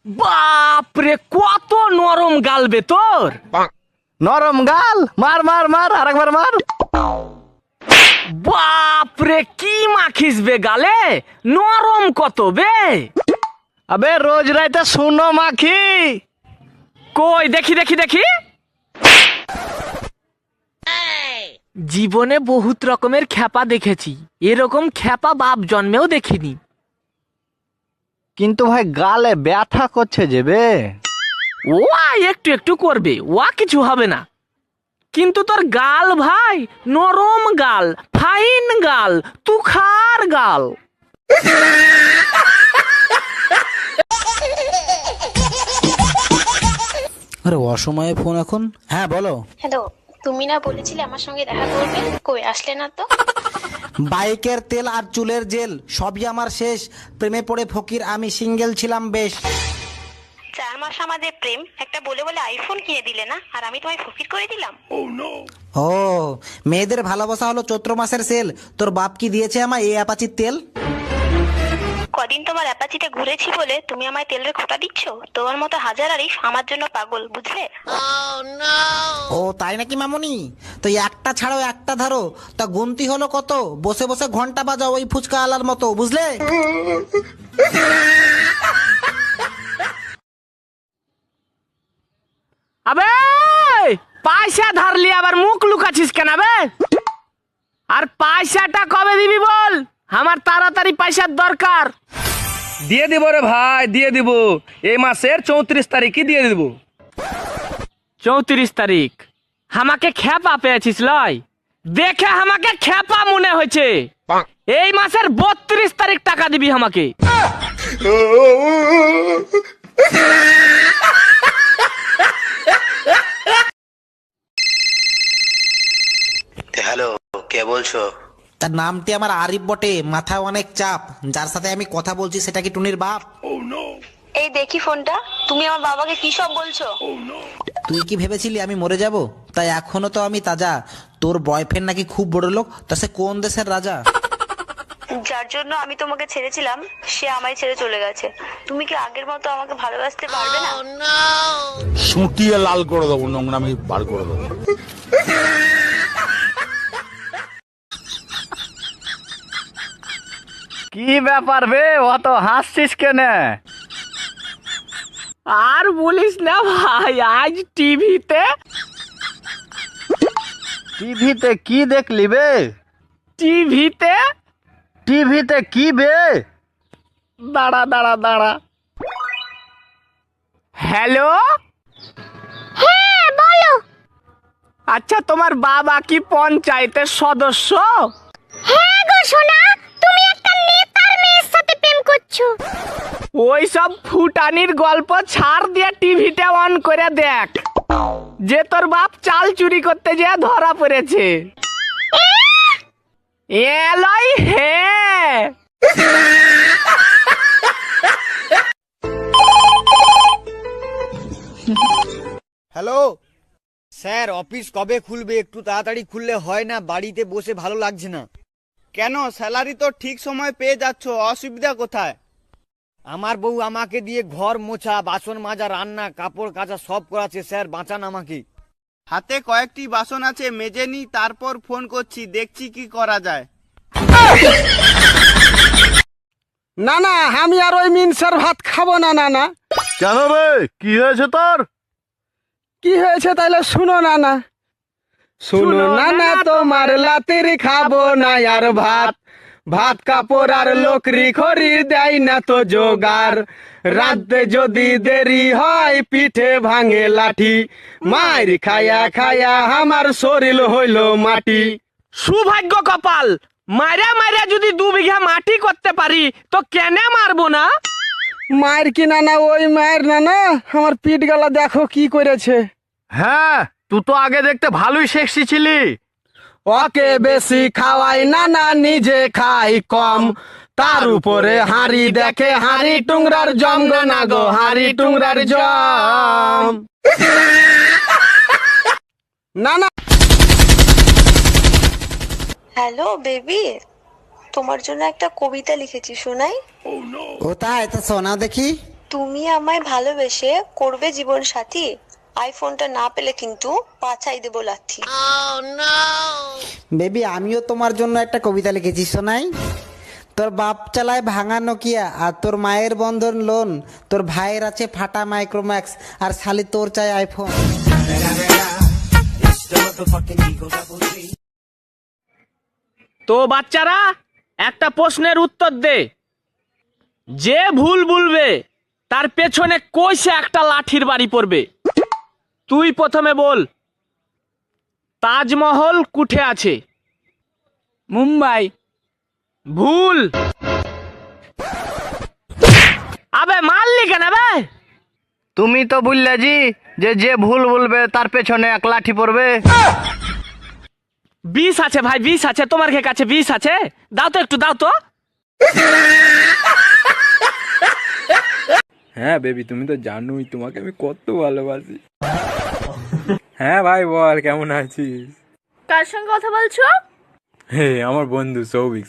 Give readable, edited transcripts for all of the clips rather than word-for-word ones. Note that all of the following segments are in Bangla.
বাপরে, কত নরম গাল বে তোর। নরম গাল, মার মার মার, আরেকবার মার। বাপরে, কি মাখিস বে গালে, নরম কত বে। আবে রোজ রাইতে শুনো মাখি। কই দেখি দেখি দেখি। জীবনে বহুত রকমের খ্যাপা দেখেছি, এরকম খ্যাপা বাপ জন্মেও দেখিনি। কিন্তু ভাই গালে ব্যথা করছে যে বে। ওয়া একটু একটু করবে, ওয়া কিছু হবে না। কিন্তু তোর গাল ভাই নরম গাল, ফাইন গাল, তুখার গাল। আরে অসময়ে ফোন এখন। হ্যাঁ বলো। হ্যালো, তুমি না বলেছিলে আমার সঙ্গে দেখা করবে, কই আসলে না তো? বাইকের তেল আর চুলের জেল সবই আমার শেষ, প্রেমে পড়ে ফকির আমি সিঙ্গেল ছিলাম বেশ। 4 মাস আমাদের প্রেম, একটা বলে বলে আইফোন কিনে দিলে না, আর আমি তোমায় ফকির করে দিলাম। ও, মেয়েদের ভালোবাসা হলো চৈত্র মাসের সেল। তোর বাপ কি দিয়েছে আমায় এই অ্যাপাচির তেল? কদিন তোমার অ্যাপাচিতে ঘুরেছি বলে তুমি আমায় তেলের খোটা দিচ্ছ? তোমার মতো হাজার আরিফ আমার জন্য পাগল, বুঝলে? ও তাই নাকি মামুনি? তো একটা ছাড়াও একটা ধরো, তা গুনতি হলো কত? বসে বসে ঘন্টা বাজাও ওই ফুচকা আলার মতো, বুঝলে? আবে পয়সা ধারলি আবার মুখ লুকাছিস কেন বে? আর পয়সাটা কবে দিবি বল, আমার তাড়াতাড়ি পয়সার দরকার। দিয়ে দিব রে ভাই, দিয়ে দিব। এই মাসের 34 তারিখই দিয়ে দিব। 34 তারিখ? আমাকে খেপা পেয়েছিস লয়, দেখে আমাকে খেপা মনে হয়েছে। এই মাসের 32 তারিখ টাকা দিবি আমাকে। হ্যালো, কে বলছো? তার নামটি আমার আরিফ বটে, মাথায় অনেক চাপ। যার সাথে আমি কথা বলছি সেটা কি টুনির বাপ? এই দেখি ফোনটা, তুমি আমার বাবাকে কি সব বলছো? তুই কি ভেবেছিলি আমি মরে যাব? তাই এখনো তো আমি তাজা। তোর বয়ফ্রেন্ড নাকি খুব বড় লোক, তা সে কোন দেশের রাজা? যার জন্য আমি তোমাকে ছেড়েছিলাম সে আমায় ছেড়ে চলে গেছে। তুমি কি আগের মতো আমাকে ভালোবাসতে পারবে না? সুটিয়ে লাল করে দেবো, নোংরামি বার করে দেবো। কি ব্যাপার বে, অত হাসছিস কেনে? আর বলিস না ভাই, আজ টিভিতে টিভিতে কি দেখলি বে? টিভিতে টিভিতে কি বে? দাঁড়া দাঁড়া দাঁড়া। হ্যালো, হ্যাঁ বলো। আচ্ছা তোমার বাবা কি পঞ্চায়েতের সদস্য? হ্যাঁ গো সোনা, তুমি একটা নেতার মেয়ের সাথে প্রেম করছো। ওই সব ফুটানির গল্প ছাড় দিয়ে টিভিটা অন করে দেখ, যে তোর বাপ চাল চুরি করতে যেয়ে ধরা পড়েছে। এলাই হ্যাঁ। হ্যালো স্যার, অফিস কবে খুলবে? একটু তাড়াতাড়ি খুললে হয় না? বাড়িতে বসে ভালো লাগছে না। কেন, স্যালারি তো ঠিক সময় পেয়ে যাচ্ছ, অসুবিধা কোথায়? আমার বউ আমাকে দিয়ে ঘর মোছা, বাসন মাজা, রান্না, কাপড় কাচা সব করাচ্ছে। স্যার বাঁচান আমাকে। হাতে কয়েকটি বাসন আছে, মেজে নি, তারপর ফোন করছি, দেখছি কি করা যায়। না না, আমি আর ওই মিনসার ভাত খাবো না। না না, কেন বে, কি হয়েছে তোর? কি হয়েছে তাইলে শুনো না না। শুনো না না, তোমার লাতির খাবো না আর ভাত। ভাত কাপড় আর লোকরি খড়ি দেয় না তো জোগাড়। রাতে যদি দেরি হয় পিঠে ভাঙে লাঠি। মার খায়া খায়া আমার শরীর হইল মাটি। সুভাগ্য কপাল, মারা মারা যদি 2 বিঘা মাটি করতে পারি তো কেনে মারবো না? মায়ের কি না না, ওই মায়ের না না, আমার পিঠ গলা দেখো কি করেছে। হ্যাঁ, তুই তো আগে দেখতে ভালোই সেক্সি ছিলি। ওকে বেশি খাওয়াই না না, নিজে খাই কম। তার উপরে হাড়ি দেখে, হাড়ি টুংরার জম গো না গো, হাড়ি টুংরার জম। না না। হ্যালো বেবি, তোমার জন্য একটা কবিতা লিখেছি, শোনাই? ও তাই? তা শোনাও দেখি। তুমি আমায় ভালোবেসে করবে জীবন সাথী, আইফোনটা না পেলে কিন্তু পাছাই দেবো লাথি। বেবি আমিও তোমার জন্য একটা কবিতা লিখেছি, শোনাই। তোর বাপ চালায় ভাঙা নোকিয়া, আর তোর মায়ের বন্ধন লোন, তোর ভাইয়ের আছে ফাটা মাইক্রোম্যাক্স, আর শালি তোর চাই আইফোন। তো বাচ্চারা একটা প্রশ্নের উত্তর দে, যে ভুল বলবে তার পেছনে কইসে একটা লাঠির বাড়ি পড়বে। তুই প্রথমে বল, তাজমহল কুঠে আছে? মুম্বাই। ভুল। আবে মারলি কেন বে? তুমি তো বললে জি যে যে ভুল বলবে তার পেছনে এক লাঠি পড়বে। বিষ আছে ভাই, বিষ আছে, তোমার কাছে বিষ আছে? দাও তো একটু, দাও তো। হ্যাঁ বেবি, তুমি তো জানোই তোমাকে আমি কত ভালোবাসি। হ্যাঁ ভাই বল, কেমন আছিস? কার সঙ্গে কথা বলছো? হে আমার বন্ধু সৌভিক।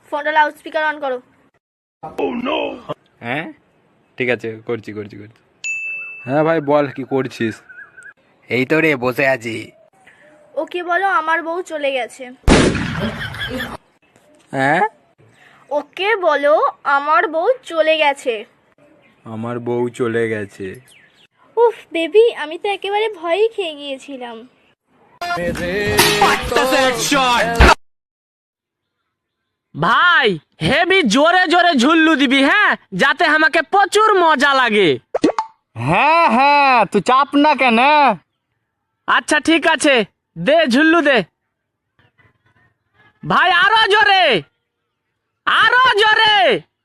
ফোনটা লাউড স্পিকার অন করো। হ্যাঁ ঠিক আছে, করছি। হ্যাঁ ভাই বল, কি করছিস? এই তো রে বসে আছি। ওকে বলো আমার বউ চলে গেছে। হ্যাঁ ওকে বলো আমার বউ চলে গেছে। আমার বউ চলে গেছে। উফ বেবি, আমি তো একেবারে ভয়ই খেয়ে গিয়েছিলাম। ভাই হেভি জোরে জোরে ঝুল্লু দিবি, হ্যাঁ, যাতে আমাকে প্রচুর মজা লাগে। হ্যাঁ তুই চাপ না কেন। আচ্ছা ঠিক আছে, দে ঝুল্লু দে। ভাই আরো জোরে, আরো জোরে,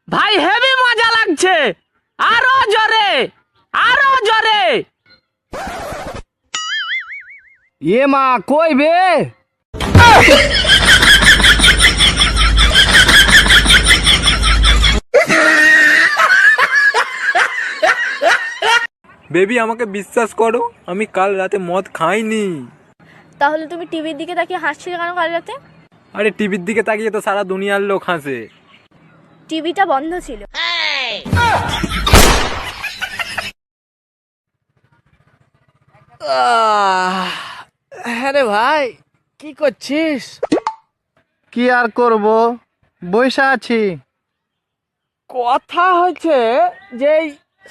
ভাই হেভি মজা লাগছে, আরো জোরে, আরো জোরে। এ মা কই বে? বেবি আমাকে বিশ্বাস করো, আমি কাল রাতে মদ খাইনি। তাহলে তুমি টিভির দিকে তাকিয়ে হাসছিলে কেন কাল রাতে? আরে টিভির দিকে তাকিয়ে তো সারা দুনিয়ার লোক হাসে। টিভিটা বন্ধ ছিল। হ্যাঁ রে ভাই, কি করছিস? কি আর করব, বসে আছি। কথা হচ্ছে যে এই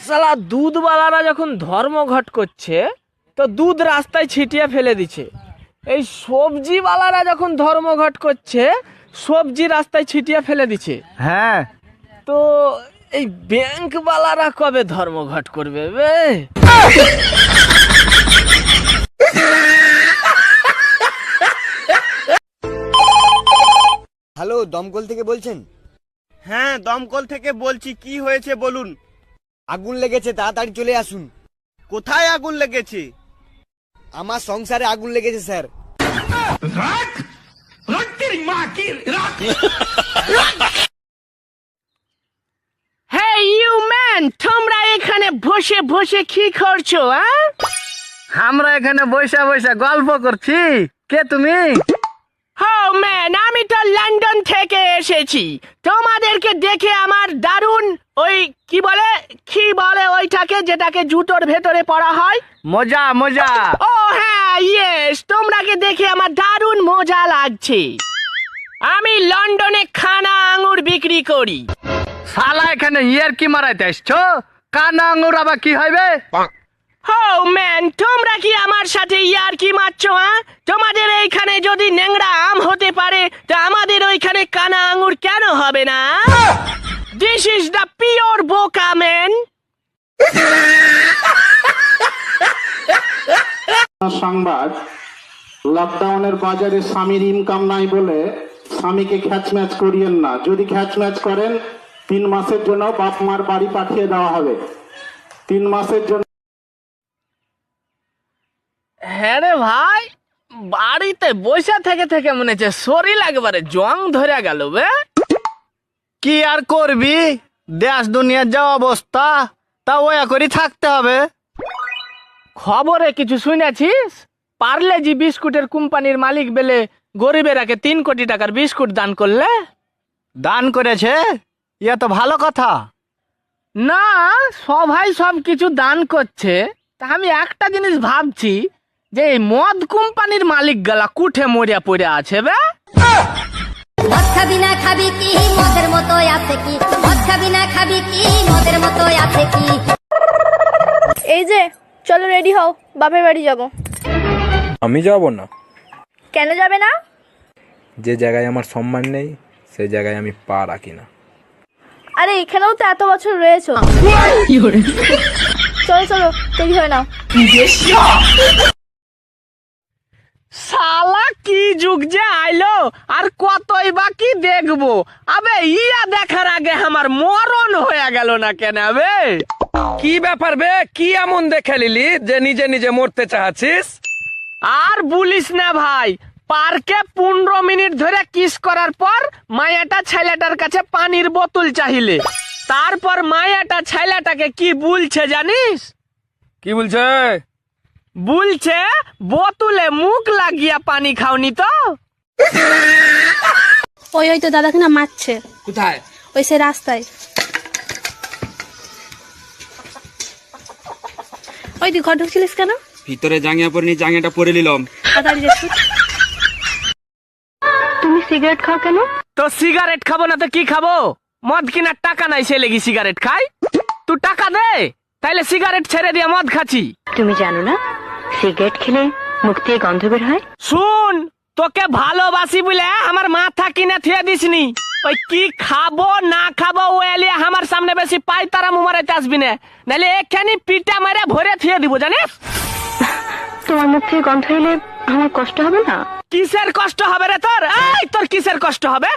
শালা দুধওয়ালারা যখন ধর্মঘট করছে তো দুধ রাস্তায় ছিটিয়ে ফেলে দিচ্ছে, এই সবজিওয়ালারা যখন ধর্মঘট করছে সবজি রাস্তায় ছিটিয়ে ফেলে দিচ্ছে। হ্যাঁ তো এই ব্যাংকওয়ালারা কবে ধর্মঘট করবে বে? হ্যালো, দমকল থেকে বলছেন? হ্যাঁ দমকল থেকে বলছি, কি হয়েছে বলুন। আগুন লেগেছে, তাড়াতাড়ি চলে আসুন। কোথায় আগুন লেগেছে? আমার সংসারে আগুন লেগেছে স্যার। Hey you man, তোমরা এখানে বসে বসে কি করছো? আমরা এখানে বসে বসে গল্প করছি। কে তুমি? Oh man, আমি তো লন্ডন থেকে এসেছি। তোমাদেরকে দেখে আমার দারুণ ওই কি বলে ওইটাকে যেটাকে জুতোর ভেতরে পরা হয়, মজা। ও হ্যাঁ ইয়েস, তোমরাকে দেখে আমার দারুণ মজা লাগছে। আমি লন্ডনে খানা আঙ্গুর বিক্রি করি। শালা এখানে ইয়ার কি মারাইতে আসছো? কানা আঙ্গুর আবার কি হইবে? Oh man, তোমরা কি আমার সাথে ইয়ার কি মারছো? তোমাদের এইখানে যদি ন্যাংরা আম হতে পারে তা আমাদের ওইখানে কানা আঙ্গুর কেন হবে না? This is the pure বোকা man. সংবাদ, লকডাউনের বাজারে স্বামীর ইনকাম নাই বলে স্বামীকে খ্যাচ ম্যাচ করিয়েন না। যদি খ্যাচ ম্যাচ করেন 3 মাসের জন্য বাপ মার বাড়ি পাঠিয়ে দেওয়া হবে। 3 মাসের জন্য। হ্যাঁ রে ভাই, বাড়িতে বসে থেকে মনে হচ্ছে শরীর একেবারে জং ধরে গেল বে। কি আর করবি, দেশ দুনিয়ার যা অবস্থা, তা ওয়া করে থাকতে হবে। খবরে কিছু শুনেছিস? পার্লেজি বিস্কুটের কোম্পানির মালিক বেলে গরিবেরাকে 3 কোটি টাকার বিস্কুট দান করলে। দান করেছে? ইয়া তো ভালো কথা। না, সবাই সব কিছু দান করছে, তা আমি একটা জিনিস ভাবছি যে এই মদ কোম্পানির মালিক গলা কুঠে মরিয়া পড়ে আছে বে। মদ খাবি না খাবি কি মদের মতো আছে কি, মদ খাবি না খাবি কি মদের মতো আছে কি। এই যে চলো রেডি হও, বাপের বাড়ি যাব। আমি যাব না। কেন যাবে না? যে জায়গায় আমার সম্মান নেই সেই জায়গায় আমি পা রাখি না। আরে এখানেও তো এত বছর রয়েছো। চলো চলো, দেরি হয় না। শালা কি যুগ যে আইলো, আর কতই বাকি দেখবো। আবে ইয়া দেখার আগে আমার মরণ হয়ে গেল না কেন বে? কি ব্যাপার বে, কি এমন দেখে নিলি যে নিজে নিজে মরতে চাচ্ছিস? আর বলিস না ভাই, পার্কে 15 মিনিট ধরে কিস করার পর মায়াটা ছেলেটার কাছে পানির বোতল চাইলে, তারপর মায়াটা ছেলেটাকে কি বলছে জানিস? কি বলছে? বলছে বোতলে মুখ লাগিয়া পানি খাওনি তো। ওই ওই তো দাদাকে না মারছে। কোথায়? ওই সে রাস্তায়। ওই তুই ঘর ঢুকছিলিস কেন? ভিতরে জাঙ্গিয়া পরে নি, জাঙ্গিয়াটা পরে নিলাম। তাড়াতাড়ি যাচ্ছ। তুমি সিগারেট খাও কেন? তো সিগারেট খাবো না তো কি খাবো? মদ কিনার টাকা নাই সে লেগে সিগারেট খাই। তুই টাকা দে, তাইলে সিগারেট ছেড়ে দিয়ে মদ খাচ্ছি। তুমি জানো না সিগারেট খেলে মুখ দিয়ে গন্ধ বের হয়? শুন, তোকে ভালোবাসি বলে আমার মাথা কিনে থুয়ে দিসনি। ওই কি খাবো না খাবো ও এলিয়ে আমার সামনে বেশি পাই তারা মুমারাইতে আসবি না, নাহলে এখানে পিটা মেরে ভরে থুয়ে দিব জানিস। তোমার মুখ থেকে গন্ধ এলে আমার কষ্ট হবে না? কিসের কষ্ট হবে রে তোর? এই তোর কিসের কষ্ট হবে?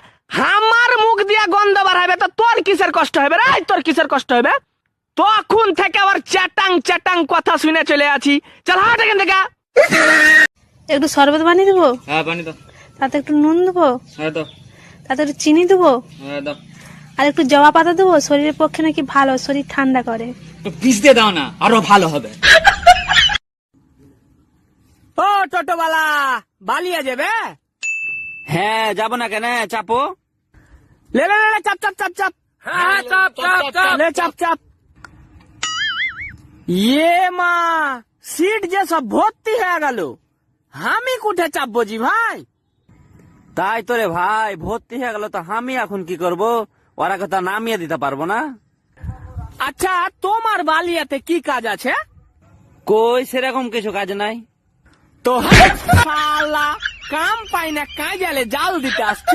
আমার মুখ দিয়ে গন্ধ বার হবে তো তোর কিসের কষ্ট হবে রে? তোর কিসের কষ্ট হবে? তখন থেকে আবার চ্যাটাং চ্যাটাং কথা শুনে চলে আছি। চল হাট এখান থেকে। একটু শরবত বানিয়ে দেবো? হ্যাঁ বানি দাও। তাতে একটু নুন দেবো? হ্যাঁ দাও। তাতে একটু চিনি দেবো? হ্যাঁ দাও। আর একটু জবা পাতা দেবো, শরীরের পক্ষে নাকি ভালো, শরীর ঠান্ডা করে। তো পিস দিয়ে দাও না, আরো ভালো হবে। ও টোটোওয়ালা, বালিয়ে যাবে? হ্যাঁ যাব না কেন, চাপো। লে লে লে চাপ চাপ চাপ চাপ। হ্যাঁ চাপ চাপ চাপ। লে চাপ চাপ। ইয়ে মা, সিট যে সব ভর্তি হয়ে গেল, আমি কোঠে চাপবো জি ভাই? তাই তো রে ভাই, ভর্তি হয়ে গেল তো আমি এখন কি করব? ওরা কথা নামিয়ে দিতে পারবো না। আচ্ছা, তোমার বালিয়াতে কি কাজ আছে? কই সেরকম কিছু কাজ নাই তো শালা কাম পাই না, কাজে জাল দিতে আসছ।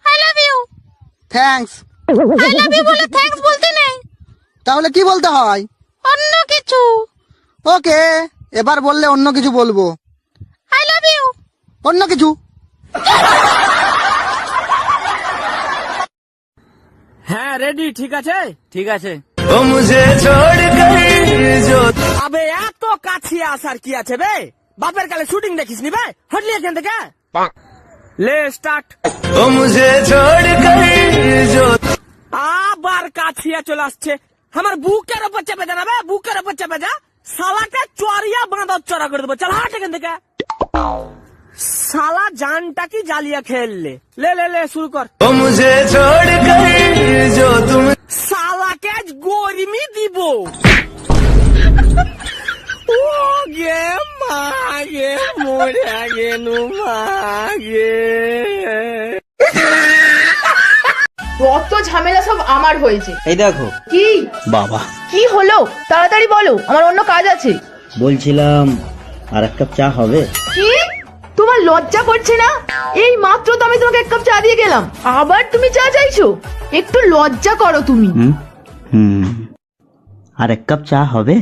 I love you. Thanks. I love you বলে থ্যাঙ্কস বলতে নেই, তাহলে কি বলতে হয়? অন্য কিছু। ওকে, এবার বললে অন্য কিছু বলবো। I love you. অন্য কিছু। হ্যাঁ রেডি, ঠিক আছে ঠিক আছে। আবে এত কাছে আসার কি আছে বে? বাপের কালে শুটিং দেখিস নি বে? হটলি এখান থেকে। লে স্টার্ট। আবার কাছিয়া চলে আসছে, আমার বুকের ওপর চেপে যা না বে, বুকের ওপর চেপে যা। শালাকে চড়িয়া বাঁধা চড়া করে দেবো। চল হাট এখান থেকে। শালা জানটা কি জ্বালিয়া খেললে। লে লে লে শুরু কর। শালাকে আজ গরমি দিব। ও গে মাগে মরে গেলু মাগে। কত ঝামেলা সব আমার হয়েছে। এই দেখো। কি বাবা, কি হলো? তাড়াতাড়ি বলো, আমার অন্য কাজ আছে। বলছিলাম আর এক কাপ চা হবে? কি তোমার লজ্জা করছে না? এই মাত্র তো আমি তোমাকে এক কাপ চা দিয়ে গেলাম, আবার তুমি চা চাইছো? একটু লজ্জা করো তুমি। আর এক কাপ চা হবে?